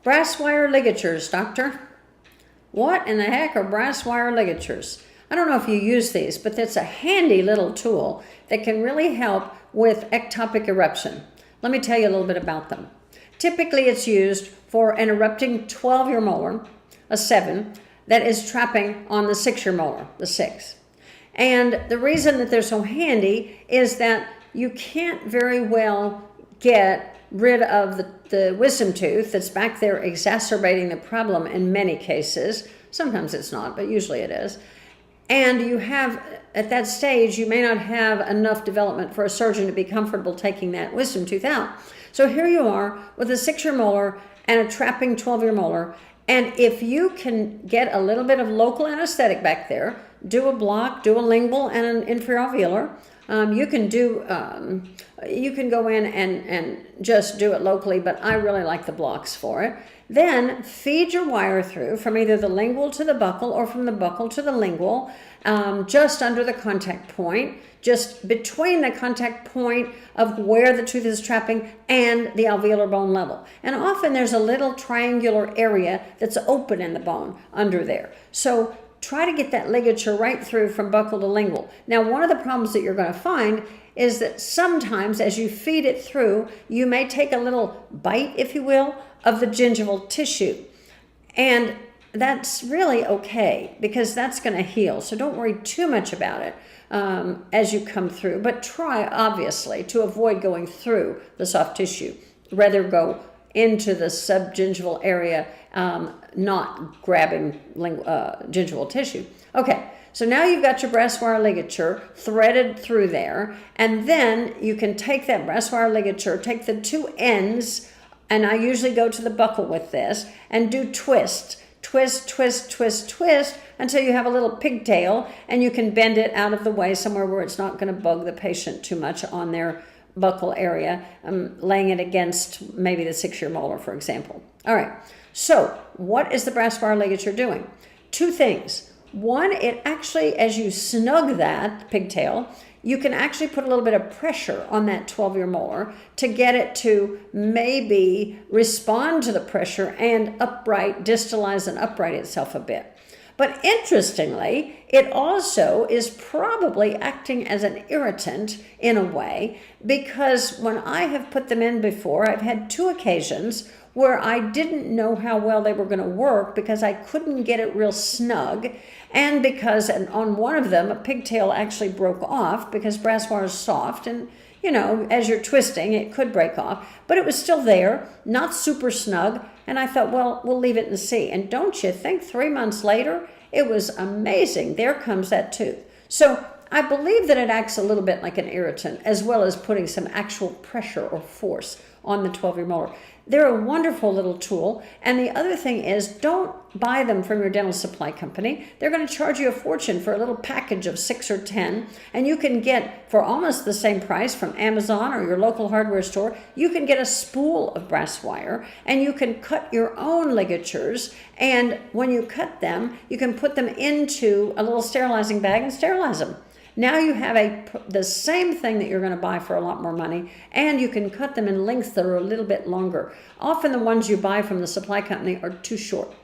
Brass wire ligatures, doctor. What in the heck are brass wire ligatures? I don't know if you use these, but it's a handy little tool that can really help with ectopic eruption. Let me tell you a little bit about them. Typically, it's used for an erupting 12-year molar, a 7, that is trapping on the 6-year molar, the 6. And the reason that they're so handy is that you can't very well get rid of the wisdom tooth that's back there exacerbating the problem in many cases. Sometimes it's not, but usually it is. And you have, at that stage, you may not have enough development for a surgeon to be comfortable taking that wisdom tooth out. So here you are with a 6-year molar and a trapping 12-year molar. And if you can get a little bit of local anesthetic back there, do a block, do a lingual and an inferior alveolar. You can go in and just do it locally, but I really like the blocks for it. Then feed your wire through from either the lingual to the buccal or from the buccal to the lingual, just under the contact point, just between the contact point of where the tooth is trapping and the alveolar bone level. And often there's a little triangular area that's open in the bone under there. So try to get that ligature right through from buccal to lingual. Now, one of the problems that you're going to find is that sometimes as you feed it through, you may take a little bite, if you will, of the gingival tissue. And that's really okay because that's going to heal. So don't worry too much about it as you come through. But try, obviously, to avoid going through the soft tissue. Rather go into the subgingival area, not grabbing gingival tissue. Okay, so now you've got your brass wire ligature threaded through there, and then you can take that brass wire ligature, take the two ends, and I usually go to the buccal with this, and do twist, twist, twist, twist, twist, until you have a little pigtail, and you can bend it out of the way somewhere where it's not going to bug the patient too much on their buccal area, laying it against maybe the 6-year molar, for example. All right, so what is the brass wire ligature doing? Two things. One, it actually, as you snug that pigtail, you can actually put a little bit of pressure on that 12-year molar to get it to maybe respond to the pressure and distalize and upright itself a bit. But interestingly, it also is probably acting as an irritant in a way, because when I have put them in before, I've had 2 occasions where I didn't know how well they were going to work because I couldn't get it real snug, and because on one of them a pigtail actually broke off because brass wire is soft, and you know, as you're twisting it could break off, but it was still there, not super snug, and I thought, well, we'll leave it and see. And don't you think 3 months later it was amazing, there comes that tooth. So I believe that it acts a little bit like an irritant, as well as putting some actual pressure or force on the 12-year molar. They're a wonderful little tool. And the other thing is, don't buy them from your dental supply company. They're going to charge you a fortune for a little package of 6 or 10. And you can get, for almost the same price from Amazon or your local hardware store, you can get a spool of brass wire, and you can cut your own ligatures. And when you cut them, you can put them into a little sterilizing bag and sterilize them. Now you have the same thing that you're going to buy for a lot more money, and you can cut them in lengths that are a little bit longer. Often the ones you buy from the supply company are too short.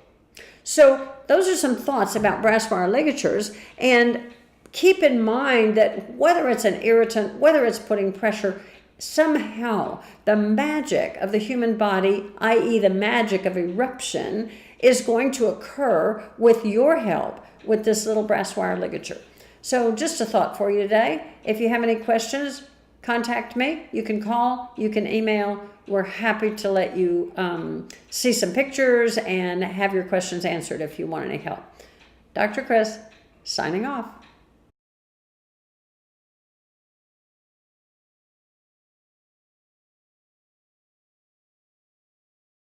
So those are some thoughts about brass wire ligatures, and keep in mind that whether it's an irritant, whether it's putting pressure, somehow the magic of the human body, i.e. the magic of eruption, is going to occur with your help with this little brass wire ligature. So just a thought for you today. If you have any questions, contact me. You can call, you can email. We're happy to let you see some pictures and have your questions answered if you want any help. Dr. Chris, signing off.